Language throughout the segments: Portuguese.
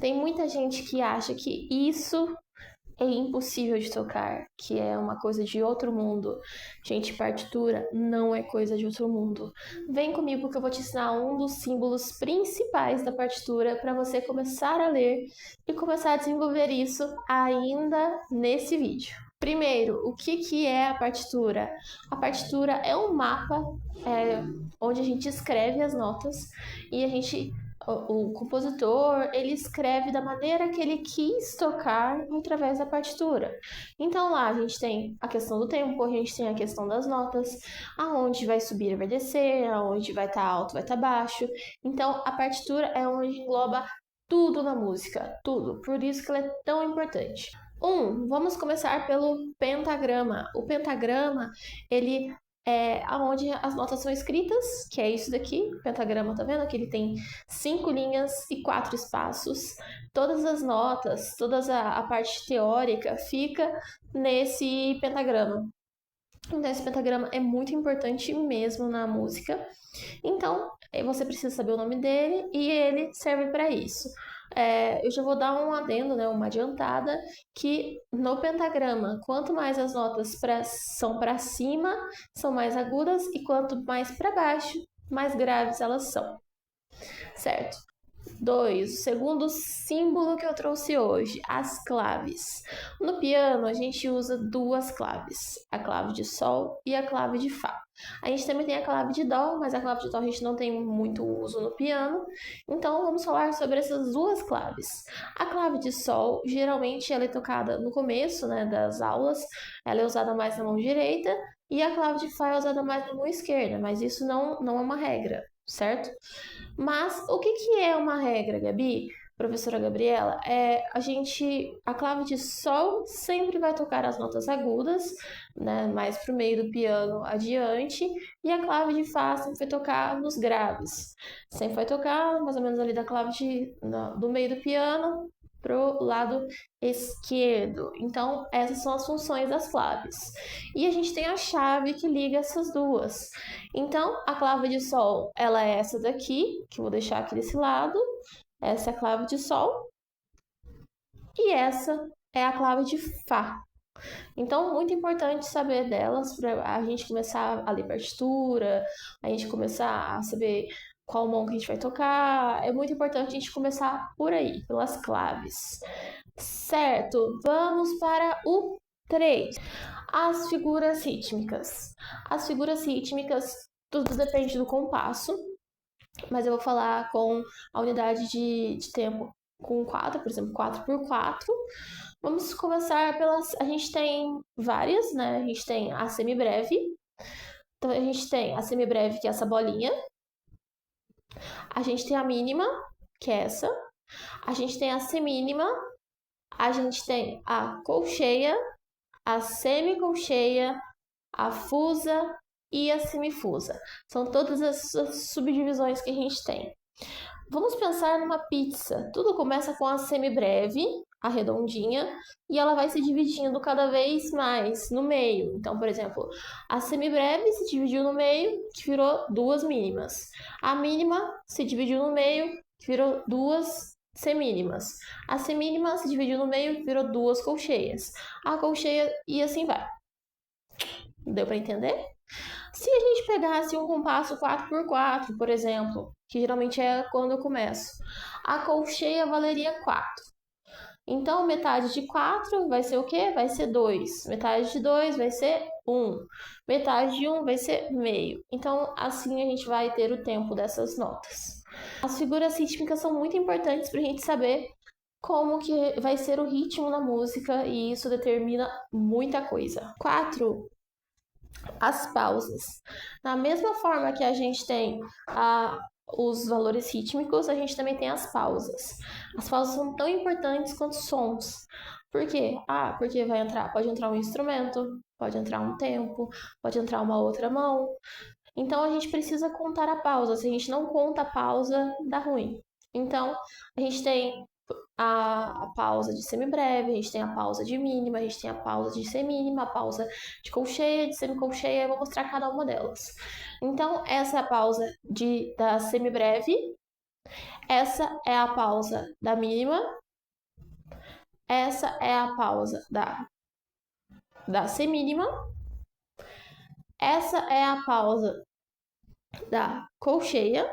Tem muita gente que acha que isso é impossível de tocar, que é uma coisa de outro mundo. Gente, partitura não é coisa de outro mundo. Vem comigo que eu vou te ensinar um dos símbolos principais da partitura para você começar a ler e começar a desenvolver isso ainda nesse vídeo. Primeiro, o que é a partitura? A partitura é um mapa onde a gente escreve as notas e o compositor, ele escreve da maneira que ele quis tocar através da partitura. Então lá a gente tem a questão do tempo, a gente tem a questão das notas, aonde vai subir e vai descer, aonde vai estar alto, vai estar baixo. Então a partitura é onde engloba tudo na música, tudo. Por isso que ela é tão importante. Vamos começar pelo pentagrama. O pentagrama, ele é aonde as notas são escritas, que é isso daqui, o pentagrama, tá vendo? Que ele tem 5 linhas e 4 espaços. Todas as notas, toda a parte teórica fica nesse pentagrama. Então, esse pentagrama é muito importante mesmo na música. Então, você precisa saber o nome dele e ele serve para isso. Eu já vou dar um adendo, né, uma adiantada, que no pentagrama, quanto mais as notas são para cima, são mais agudas, e quanto mais para baixo, mais graves elas são. Certo? 2. O segundo símbolo que eu trouxe hoje, as claves. No piano, a gente usa duas claves, a clave de Sol e a clave de Fá. A gente também tem a clave de Dó, mas a clave de Dó a gente não tem muito uso no piano, então vamos falar sobre essas duas claves. A clave de Sol, geralmente ela é tocada no começo, né, das aulas, ela é usada mais na mão direita, e a clave de Fá é usada mais na mão esquerda, mas isso não é uma regra, certo? Mas o que é uma regra, Gabi? Professora Gabriela, a clave de Sol sempre vai tocar as notas agudas, né, mais pro meio do piano adiante, e a clave de Fá sempre vai tocar nos graves. Sempre vai tocar mais ou menos ali da do meio do piano pro lado esquerdo. Então, essas são as funções das claves. E a gente tem a chave que liga essas duas. Então, a clave de Sol, ela é essa daqui, que eu vou deixar aqui desse lado. Essa é a clave de Sol. E essa é a clave de Fá. Então, muito importante saber delas para a gente começar a ler partitura, a gente começar a saber qual mão que a gente vai tocar. É muito importante a gente começar por aí, pelas claves. Certo, vamos para o 3. As figuras rítmicas. As figuras rítmicas, tudo depende do compasso, mas eu vou falar com a unidade de tempo com 4, por exemplo, 4x4. Vamos começar pelas... A gente tem várias, né? A gente tem a semibreve. Então, a gente tem a semibreve, que é essa bolinha. A gente tem a mínima, que é essa. A gente tem a semínima. A gente tem a colcheia, a semicolcheia, a fusa e a semifusa. São todas as subdivisões que a gente tem. Vamos pensar numa pizza. Tudo começa com a semibreve, a redondinha, e ela vai se dividindo cada vez mais no meio. Então, por exemplo, a semibreve se dividiu no meio, que virou duas mínimas. A mínima se dividiu no meio, que virou duas semínimas. A semínima se dividiu no meio, que virou duas colcheias. A colcheia e assim vai. Deu para entender? Se a gente pegasse um compasso 4x4, por exemplo, que geralmente é quando eu começo, a colcheia valeria 4. Então, metade de 4 vai ser o quê? Vai ser 2. Metade de 2 vai ser 1. Metade de 1 vai ser meio. Então, assim a gente vai ter o tempo dessas notas. As figuras rítmicas são muito importantes para a gente saber como que vai ser o ritmo na música, e isso determina muita coisa. 4. As pausas. Da mesma forma que a gente tem os valores rítmicos, a gente também tem as pausas. As pausas são tão importantes quanto os sons. Por quê? Porque pode entrar um instrumento, pode entrar um tempo, pode entrar uma outra mão. Então a gente precisa contar a pausa. Se a gente não conta a pausa, dá ruim. Então a gente tem a pausa de semibreve, a gente tem a pausa de mínima, a gente tem a pausa de semínima, a pausa de colcheia, de semicolcheia. Eu vou mostrar cada uma delas. Então, essa é a pausa da semibreve. Essa é a pausa da mínima. Essa é a pausa da semínima. Essa é a pausa da colcheia.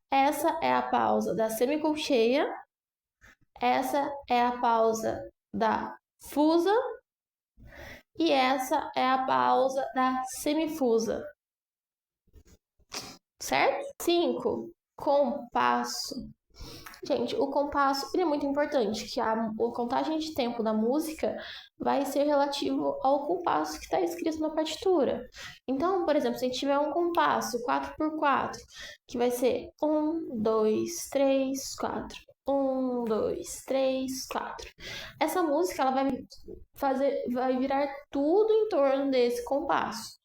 Essa é a pausa da semicolcheia. Essa é a pausa da fusa. E essa é a pausa da semifusa. Certo? 5. Compasso. Gente, o compasso ele é muito importante, que a contagem de tempo da música vai ser relativo ao compasso que está escrito na partitura. Então, por exemplo, se a gente tiver um compasso 4x4, que vai ser 1, 2, 3, 4. 1, 2, 3, 4. Essa música ela vai virar tudo em torno desse compasso.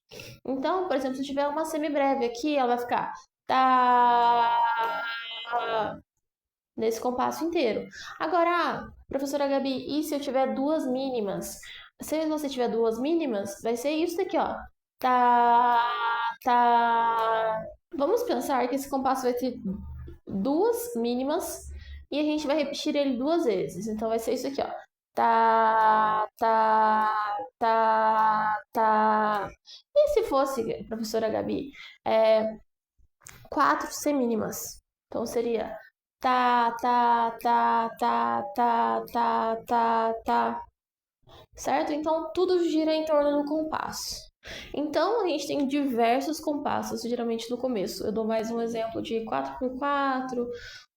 Então, por exemplo, se tiver uma semibreve aqui, ela vai ficar tá nesse compasso inteiro. Agora, professora Gabi, e se eu tiver duas mínimas? Se você tiver duas mínimas, vai ser isso daqui, ó. Tá. Vamos pensar que esse compasso vai ter duas mínimas e a gente vai repetir ele duas vezes. Então, vai ser isso aqui, ó. Tá. E se fosse, professora Gabi, quatro semínimas? Então, seria tá. Certo? Então, tudo gira em torno do compasso. Então, a gente tem diversos compassos, geralmente no começo. Eu dou mais um exemplo de 4x4,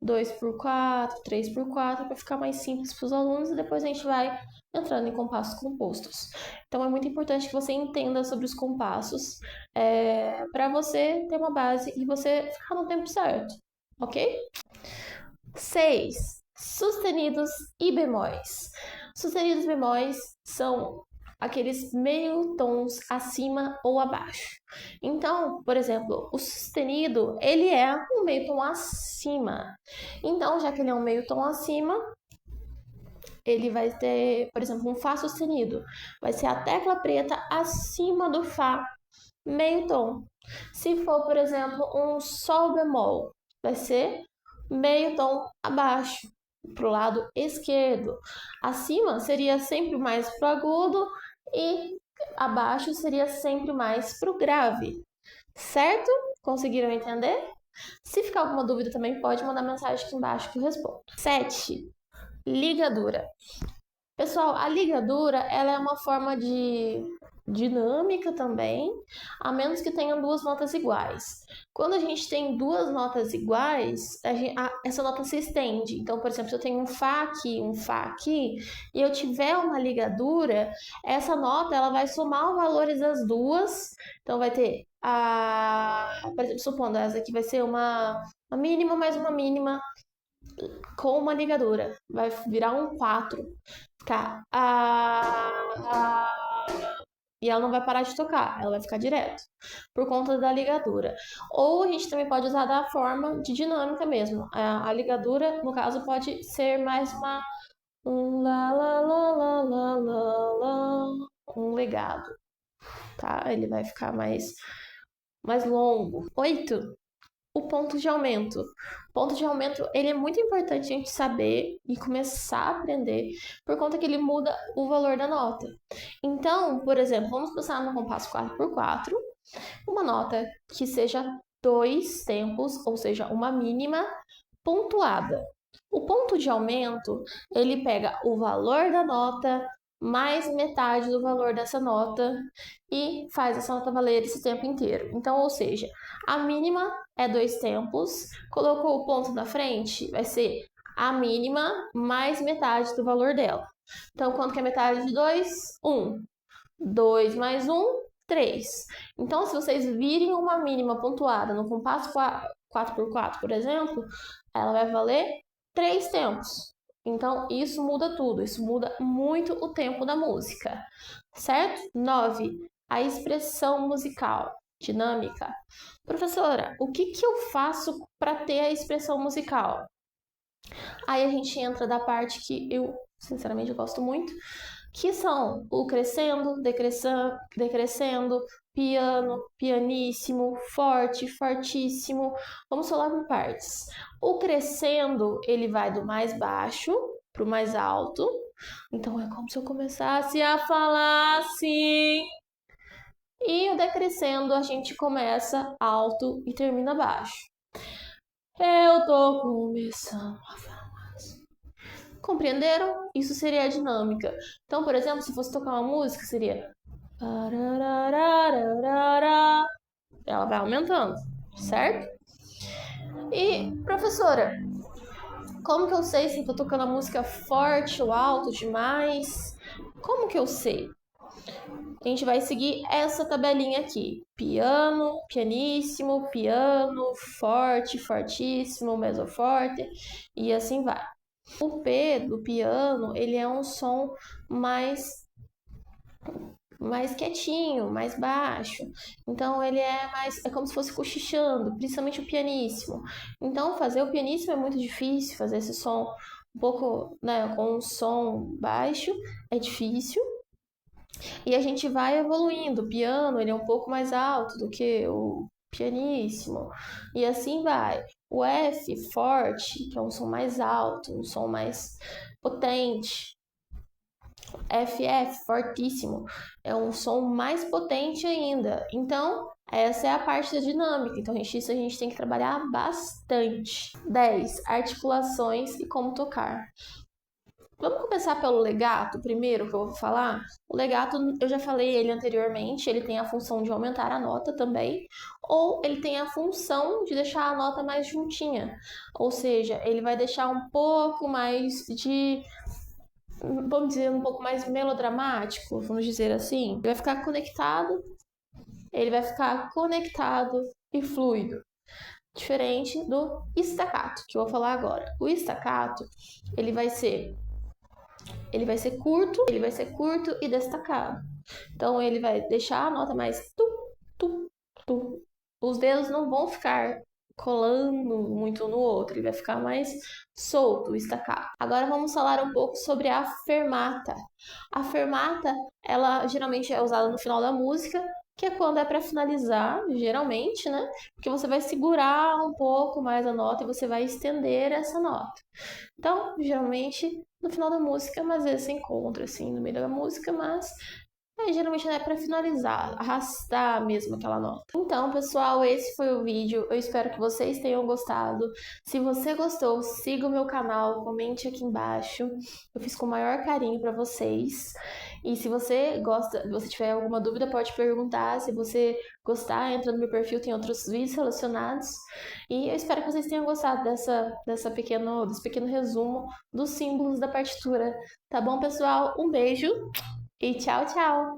2x4, 3x4, para ficar mais simples para os alunos, e depois a gente vai entrando em compassos compostos. Então, é muito importante que você entenda sobre os compassos, para você ter uma base e você ficar no tempo certo, ok? 6. Sustenidos e bemóis. Sustenidos e bemóis são aqueles meio tons acima ou abaixo. Então, por exemplo, o sustenido, ele é um meio tom acima. Então, já que ele é um meio tom acima, ele vai ter, por exemplo, um Fá sustenido. Vai ser a tecla preta acima do Fá, meio tom. Se for, por exemplo, um Sol bemol, vai ser meio tom abaixo, para o lado esquerdo. Acima seria sempre mais para o agudo e abaixo seria sempre mais para o grave. Certo? Conseguiram entender? Se ficar alguma dúvida também pode mandar mensagem aqui embaixo que eu respondo. 7. Ligadura. Pessoal, a ligadura ela é uma forma de dinâmica também, a menos que tenham duas notas iguais. Quando a gente tem duas notas iguais, essa nota se estende. Então, por exemplo, se eu tenho um Fá aqui, e eu tiver uma ligadura, essa nota ela vai somar os valores das duas. Então, vai ter por exemplo, supondo essa aqui vai ser uma mínima mais uma mínima com uma ligadura. Vai virar um 4. Ficar e ela não vai parar de tocar, ela vai ficar direto, por conta da ligadura. Ou a gente também pode usar da forma de dinâmica mesmo. A ligadura, no caso, pode ser mais um um legado, tá? Ele vai ficar mais longo. 8. O ponto de aumento. O ponto de aumento, ele é muito importante a gente saber e começar a aprender, por conta que ele muda o valor da nota. Então, por exemplo, vamos pensar no compasso 4x4, uma nota que seja 2 tempos, ou seja, uma mínima pontuada. O ponto de aumento, ele pega o valor da nota mais metade do valor dessa nota e faz essa nota valer esse tempo inteiro. Então, ou seja, a mínima é 2 tempos, colocou o ponto na frente, vai ser a mínima mais metade do valor dela. Então, quanto que é metade de 2? 1. 2 mais 1, 3. Então, se vocês virem uma mínima pontuada no compasso 4x4, por exemplo, ela vai valer 3 tempos. Então, isso muda tudo, isso muda muito o tempo da música, certo? 9. A expressão musical, dinâmica. Professora, o que eu faço para ter a expressão musical? Aí a gente entra da parte que eu, sinceramente, gosto muito, que são o crescendo, decrescendo, piano, pianíssimo, forte, fortíssimo. Vamos falar por partes. O crescendo, ele vai do mais baixo para o mais alto. Então é como se eu começasse a falar assim. E o decrescendo, a gente começa alto e termina baixo. Eu tô começando a falar assim. Compreenderam? Isso seria a dinâmica. Então, por exemplo, se fosse tocar uma música, seria. Ela vai aumentando, certo? E, professora, como que eu sei se eu tô tocando a música forte ou alto demais? Como que eu sei? A gente vai seguir essa tabelinha aqui. Piano, pianíssimo, piano, forte, fortíssimo, mesoforte e assim vai. O P do piano, ele é um som mais quietinho, mais baixo. Então ele é como se fosse cochichando, principalmente o pianíssimo. Então fazer o pianíssimo é muito difícil, fazer esse som um pouco, né, com um som baixo é difícil. E a gente vai evoluindo. O piano, ele é um pouco mais alto do que o pianíssimo. E assim vai. O F forte, que é um som mais alto, um som mais potente. FF, fortíssimo, é um som mais potente ainda. Então, essa é a parte da dinâmica. Então, isso a gente tem que trabalhar bastante. 10. Articulações e como tocar. Vamos começar pelo legato primeiro, que eu vou falar. O legato, eu já falei ele anteriormente, ele tem a função de aumentar a nota também, ou ele tem a função de deixar a nota mais juntinha. Ou seja, ele vai deixar um pouco mais de, vamos dizer, um pouco mais melodramático, vamos dizer assim. Ele vai ficar conectado e fluido. Diferente do staccato, que eu vou falar agora. O staccato, ele vai ser curto e destacado. Então ele vai deixar a nota mais tu. Os dedos não vão ficar colando muito um no outro, ele vai ficar mais solto, estacado. Agora vamos falar um pouco sobre a fermata. A fermata, ela geralmente é usada no final da música, que é quando é para finalizar, geralmente, né? Porque você vai segurar um pouco mais a nota e você vai estender essa nota. Então, geralmente, no final da música, mas às vezes se encontra assim no meio da música, mas geralmente é para finalizar, arrastar mesmo aquela nota. Então, pessoal, esse foi o vídeo. Eu espero que vocês tenham gostado. Se você gostou, siga o meu canal, comente aqui embaixo. Eu fiz com o maior carinho para vocês. E se você gosta, se você tiver alguma dúvida, pode perguntar. Se você gostar, entra no meu perfil, tem outros vídeos relacionados. E eu espero que vocês tenham gostado desse pequeno resumo dos símbolos da partitura. Tá bom, pessoal? Um beijo e tchau, tchau!